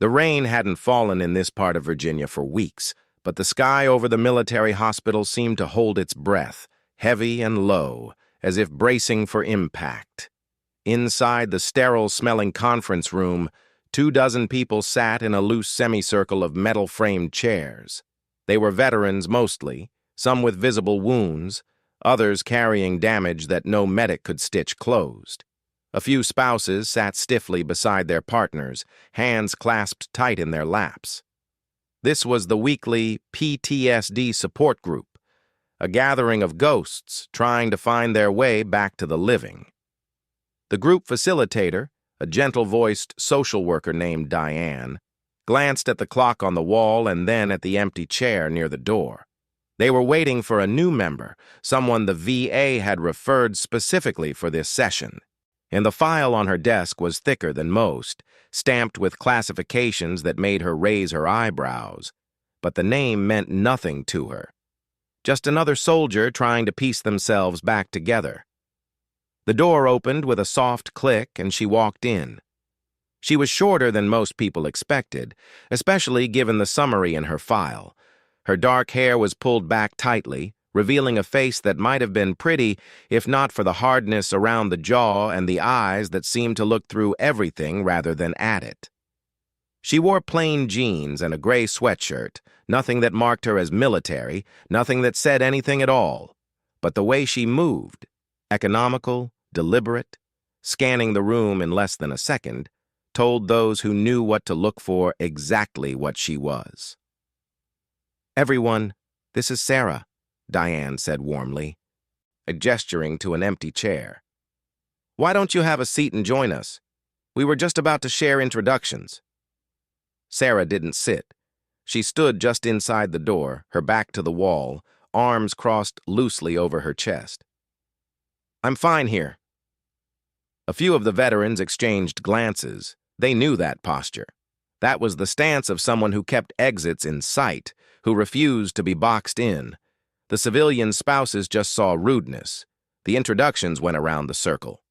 The rain hadn't fallen in this part of Virginia for weeks, but the sky over the military hospital seemed to hold its breath, heavy and low, as if bracing for impact. Inside the sterile-smelling conference room, 24 people sat in a loose semicircle of metal-framed chairs. They were veterans mostly, some with visible wounds, others carrying damage that no medic could stitch closed. A few spouses sat stiffly beside their partners, hands clasped tight in their laps. This was the weekly PTSD support group, a gathering of ghosts trying to find their way back to the living. The group facilitator, a gentle-voiced social worker named Diane, glanced at the clock on the wall and then at the empty chair near the door. They were waiting for a new member, someone the VA had referred specifically for this session. And the file on her desk was thicker than most, stamped with classifications that made her raise her eyebrows. But the name meant nothing to her. Just another soldier trying to piece themselves back together. The door opened with a soft click and she walked in. She was shorter than most people expected, especially given the summary in her file. Her dark hair was pulled back tightly, revealing a face that might have been pretty if not for the hardness around the jaw and the eyes that seemed to look through everything rather than at it. She wore plain jeans and a gray sweatshirt, nothing that marked her as military, nothing that said anything at all. But the way she moved, economical, deliberate, scanning the room in less than a second, told those who knew what to look for exactly what she was. "Everyone, this is Sarah," Diane said warmly, gesturing to an empty chair. "Why don't you have a seat and join us? We were just about to share introductions." Sarah didn't sit. She stood just inside the door, her back to the wall, arms crossed loosely over her chest. "I'm fine here." A few of the veterans exchanged glances. They knew that posture. That was the stance of someone who kept exits in sight, who refused to be boxed in. The civilian spouses just saw rudeness. The introductions went around the circle.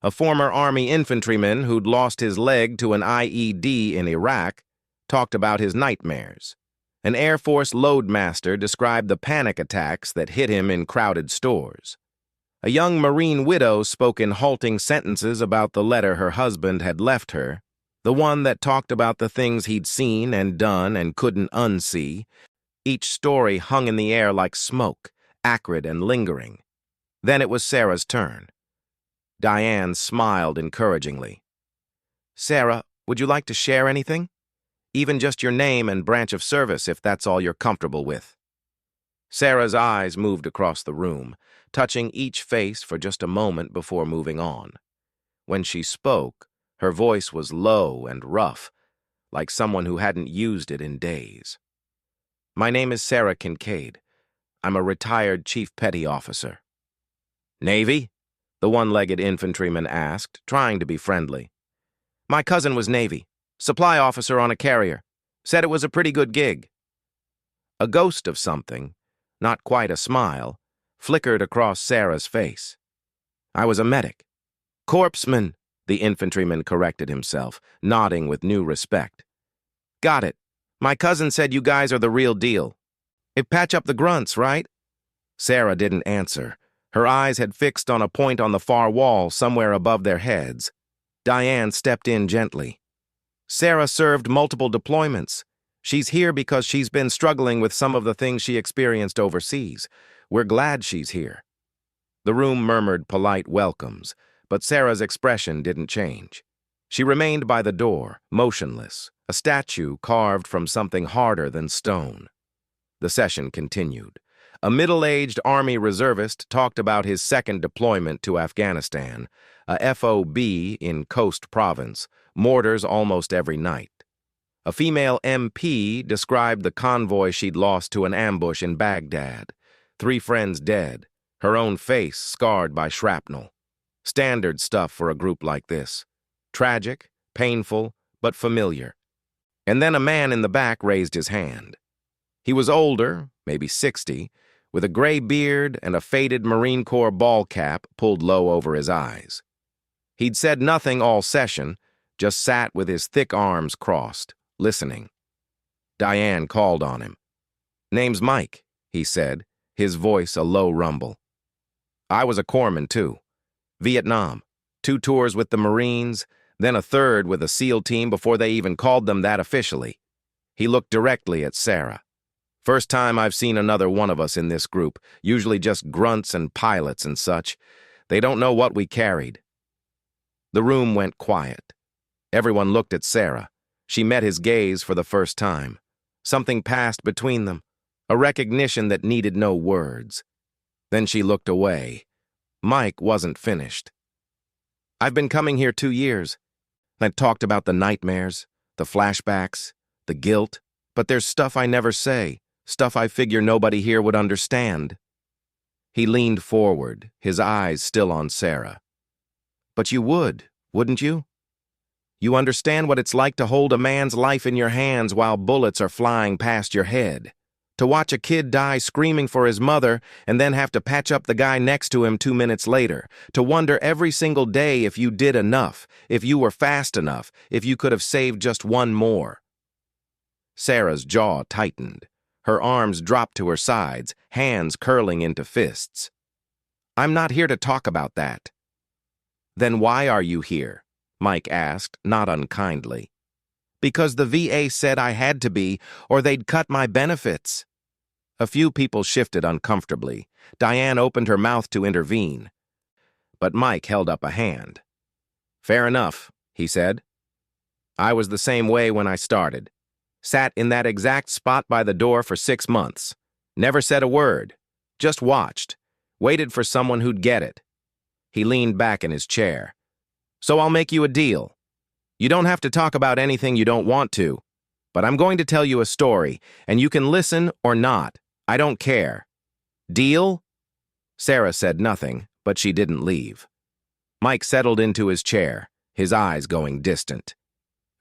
A former Army infantryman who'd lost his leg to an IED in Iraq talked about his nightmares. An Air Force loadmaster described the panic attacks that hit him in crowded stores. A young Marine widow spoke in halting sentences about the letter her husband had left her, the one that talked about the things he'd seen and done and couldn't unsee. Each story hung in the air like smoke, acrid and lingering. Then it was Sarah's turn. Diane smiled encouragingly. "Sarah, would you like to share anything? Even just your name and branch of service if that's all you're comfortable with." Sarah's eyes moved across the room, touching each face for just a moment before moving on. When she spoke, her voice was low and rough, like someone who hadn't used it in days. "My name is Sarah Kincaid. I'm a retired Chief Petty Officer." "Navy?" the one-legged infantryman asked, trying to be friendly. "My cousin was Navy. Supply officer on a carrier. Said it was a pretty good gig." A ghost of something, not quite a smile, flickered across Sarah's face. "I was a medic." "Corpsman," the infantryman corrected himself, nodding with new respect. "Got it. My cousin said you guys are the real deal. It patch up the grunts, right?" Sarah didn't answer. Her eyes had fixed on a point on the far wall somewhere above their heads. Diane stepped in gently. "Sarah served multiple deployments. She's here because she's been struggling with some of the things she experienced overseas. We're glad she's here." The room murmured polite welcomes, but Sarah's expression didn't change. She remained by the door, motionless, a statue carved from something harder than stone. The session continued. A middle-aged Army reservist talked about his second deployment to Afghanistan, a FOB in Coast Province, mortars almost every night. A female MP described the convoy she'd lost to an ambush in Baghdad. 3 friends dead, her own face scarred by shrapnel. Standard stuff for a group like this. Tragic, painful, but familiar. And then a man in the back raised his hand. He was older, maybe 60, with a gray beard and a faded Marine Corps ball cap pulled low over his eyes. He'd said nothing all session, just sat with his thick arms crossed, listening. Diane called on him. "Name's Mike," he said, his voice a low rumble. "I was a corpsman, too. Vietnam. 2 tours with the Marines, then a 3rd with a SEAL team before they even called them that officially." He looked directly at Sarah. "First time I've seen another one of us in this group, usually just grunts and pilots and such. They don't know what we carried." The room went quiet. Everyone looked at Sarah. She met his gaze for the first time. Something passed between them, a recognition that needed no words. Then she looked away. Mike wasn't finished. "I've been coming here 2 years. I've talked about the nightmares, the flashbacks, the guilt, but there's stuff I never say, stuff I figure nobody here would understand." He leaned forward, his eyes still on Sarah. "But you would, wouldn't you? You understand what it's like to hold a man's life in your hands while bullets are flying past your head. To watch a kid die screaming for his mother and then have to patch up the guy next to him 2 minutes later. To wonder every single day if you did enough, if you were fast enough, if you could have saved just one more." Sarah's jaw tightened. Her arms dropped to her sides, hands curling into fists. "I'm not here to talk about that." "Then why are you here?" Mike asked, not unkindly. "Because the VA said I had to be, or they'd cut my benefits." A few people shifted uncomfortably. Diane opened her mouth to intervene. But Mike held up a hand. "Fair enough," he said. "I was the same way when I started. Sat in that exact spot by the door for 6 months. Never said a word. Just watched. Waited for someone who'd get it." He leaned back in his chair. "So I'll make you a deal. You don't have to talk about anything you don't want to, but I'm going to tell you a story, and you can listen or not. I don't care. Deal?" Sarah said nothing, but she didn't leave. Mike settled into his chair, his eyes going distant.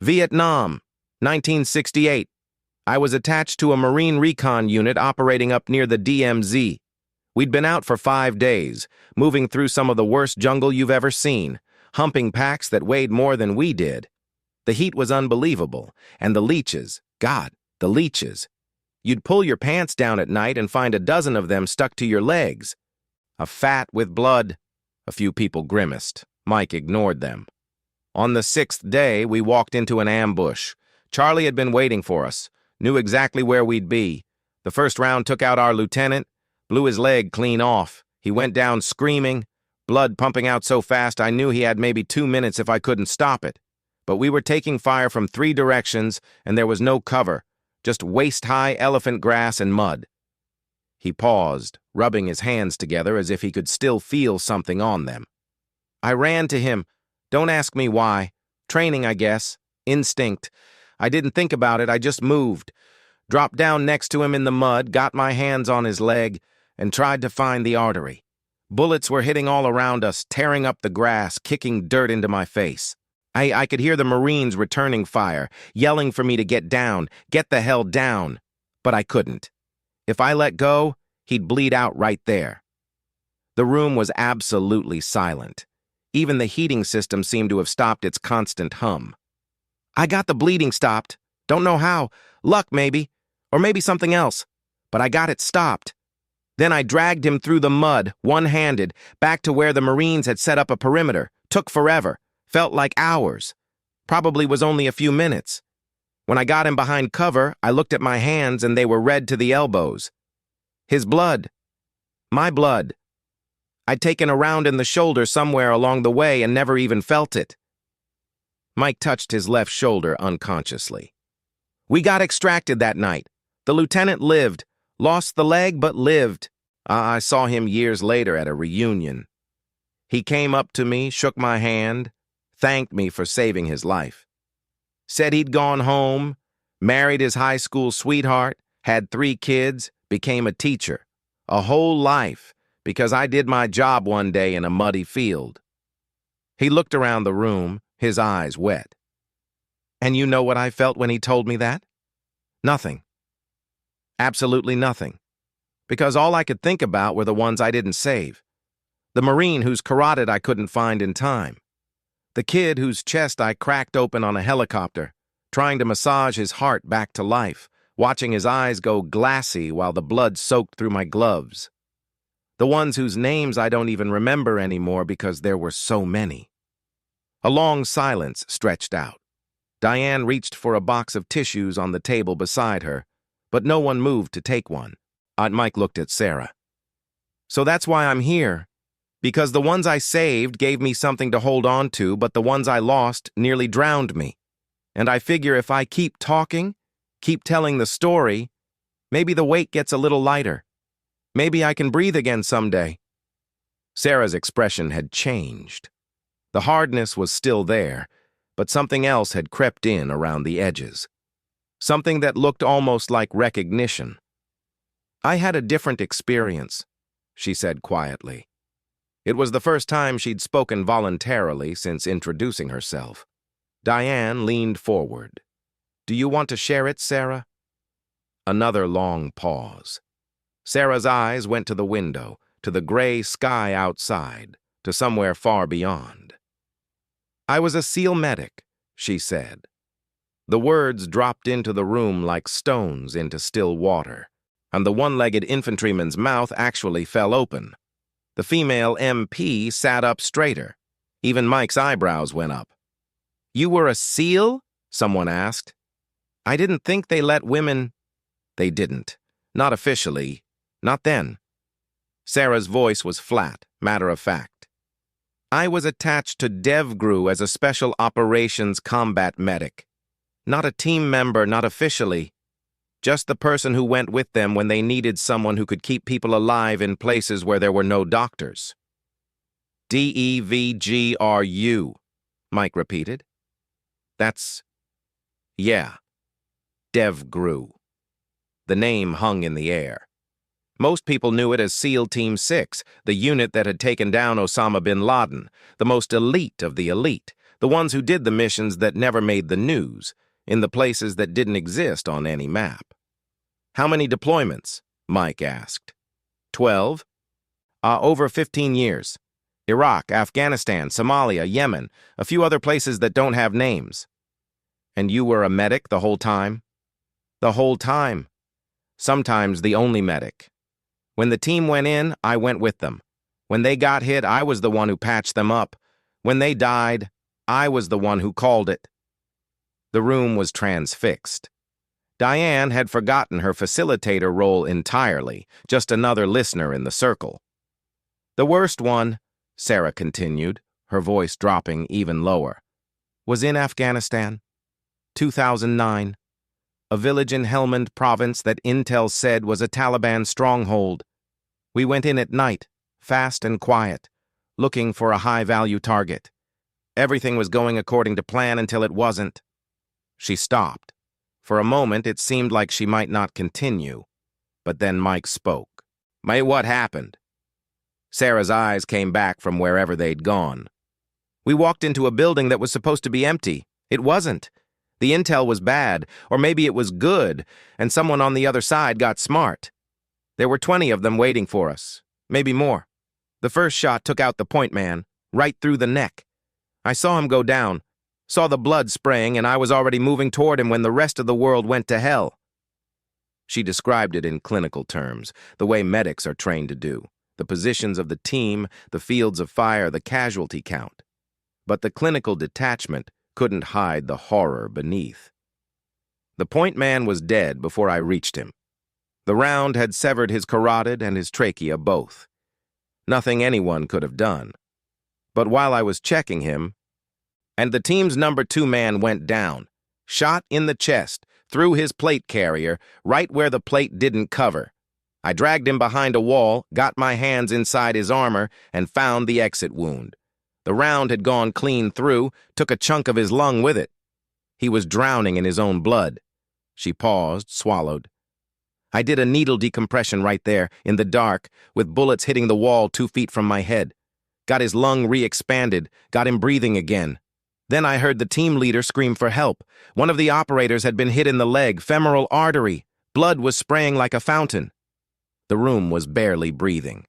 "Vietnam, 1968. I was attached to a Marine recon unit operating up near the DMZ. We'd been out for 5 days, moving through some of the worst jungle you've ever seen, humping packs that weighed more than we did. The heat was unbelievable, and the leeches, God, the leeches. You'd pull your pants down at night and find a dozen of them stuck to your legs. A fat with blood." A few people grimaced. Mike ignored them. "On the 6th day, we walked into an ambush. Charlie had been waiting for us, knew exactly where we'd be. The first round took out our lieutenant, blew his leg clean off. He went down screaming, blood pumping out so fast I knew he had maybe 2 minutes if I couldn't stop it. But we were taking fire from 3 directions, and there was no cover, just waist-high elephant grass and mud." He paused, rubbing his hands together as if he could still feel something on them. "I ran to him. Don't ask me why. Training, I guess. Instinct. I didn't think about it, I just moved. Dropped down next to him in the mud, got my hands on his leg, and tried to find the artery. Bullets were hitting all around us, tearing up the grass, kicking dirt into my face. I could hear the Marines returning fire, yelling for me to get down, get the hell down. But I couldn't. If I let go, he'd bleed out right there." The room was absolutely silent. Even the heating system seemed to have stopped its constant hum. "I got the bleeding stopped. Don't know how. Luck, maybe. Or maybe something else. But I got it stopped. Then I dragged him through the mud, one-handed, back to where the Marines had set up a perimeter. Took forever. Felt like hours. Probably was only a few minutes. When I got him behind cover, I looked at my hands and they were red to the elbows. His blood. My blood. I'd taken a round in the shoulder somewhere along the way and never even felt it." Mike touched his left shoulder unconsciously. "We got extracted that night. The lieutenant lived. Lost the leg, but lived. I saw him years later at a reunion. He came up to me, shook my hand, thanked me for saving his life. Said he'd gone home, married his high school sweetheart, had 3 kids, became a teacher. A whole life, because I did my job one day in a muddy field." He looked around the room, his eyes wet. "And you know what I felt when he told me that? Nothing. Absolutely nothing. Because all I could think about were the ones I didn't save. The Marine whose carotid I couldn't find in time. The kid whose chest I cracked open on a helicopter. trying to massage his heart back to life, watching his eyes go glassy while the blood soaked through my gloves. The ones whose names I don't even remember anymore because there were so many. A long silence stretched out. Diane reached for a box of tissues on the table beside her, but no one moved to take one. Mike looked at Sarah. So that's why I'm here. Because the ones I saved gave me something to hold on to, but the ones I lost nearly drowned me. And I figure if I keep talking, keep telling the story, maybe the weight gets a little lighter. Maybe I can breathe again someday. Sarah's expression had changed. The hardness was still there, but something else had crept in around the edges. Something that looked almost like recognition. I had a different experience, she said quietly. It was the first time she'd spoken voluntarily since introducing herself. Diane leaned forward. Do you want to share it, Sarah? Another long pause. Sarah's eyes went to the window, to the gray sky outside, to somewhere far beyond. I was a SEAL medic, she said. The words dropped into the room like stones into still water, and the one-legged infantryman's mouth actually fell open. The female MP sat up straighter. Even Mike's eyebrows went up. You were a SEAL? Someone asked. I didn't think they let women... They didn't. Not officially. Not then. Sarah's voice was flat, matter-of-fact. I was attached to DevGru as a Special Operations Combat Medic. Not a team member, not officially. Just the person who went with them when they needed someone who could keep people alive in places where there were no doctors. DEVGRU, Mike repeated. That's... yeah. DevGru. The name hung in the air. Most people knew it as SEAL Team 6, the unit that had taken down Osama bin Laden, the most elite of the elite, the ones who did the missions that never made the news, in the places that didn't exist on any map. How many deployments? Mike asked. 12? Over 15 years. Iraq, Afghanistan, Somalia, Yemen, a few other places that don't have names. And you were a medic the whole time? The whole time. Sometimes the only medic. When the team went in, I went with them. When they got hit, I was the one who patched them up. When they died, I was the one who called it. The room was transfixed. Diane had forgotten her facilitator role entirely, just another listener in the circle. The worst one, Sarah continued, her voice dropping even lower, was in Afghanistan. 2009. A village in Helmand province that Intel said was a Taliban stronghold. We went in at night, fast and quiet, looking for a high-value target. Everything was going according to plan until it wasn't. She stopped. For a moment, it seemed like she might not continue. But then Mike spoke. Mate, what happened? Sarah's eyes came back from wherever they'd gone. We walked into a building that was supposed to be empty. It wasn't. The intel was bad, or maybe it was good, and someone on the other side got smart. There were 20 of them waiting for us, maybe more. The first shot took out the point man, right through the neck. I saw him go down, saw the blood spraying, and I was already moving toward him when the rest of the world went to hell. She described it in clinical terms, the way medics are trained to do, the positions of the team, the fields of fire, the casualty count. But the clinical detachment couldn't hide the horror beneath. The point man was dead before I reached him. The round had severed his carotid and his trachea both. Nothing anyone could have done. But while I was checking him, and the team's number 2 man went down, shot in the chest, through his plate carrier, right where the plate didn't cover. I dragged him behind a wall, got my hands inside his armor, and found the exit wound. The round had gone clean through, took a chunk of his lung with it. He was drowning in his own blood. She paused, swallowed. I did a needle decompression right there, in the dark, with bullets hitting the wall 2 feet from my head. Got his lung re-expanded, got him breathing again. Then I heard the team leader scream for help. One of the operators had been hit in the leg, femoral artery. Blood was spraying like a fountain. The room was barely breathing.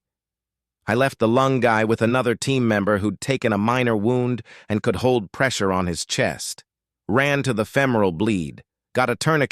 I left the lung guy with another team member who'd taken a minor wound and could hold pressure on his chest. ran to the femoral bleed, got a tourniquet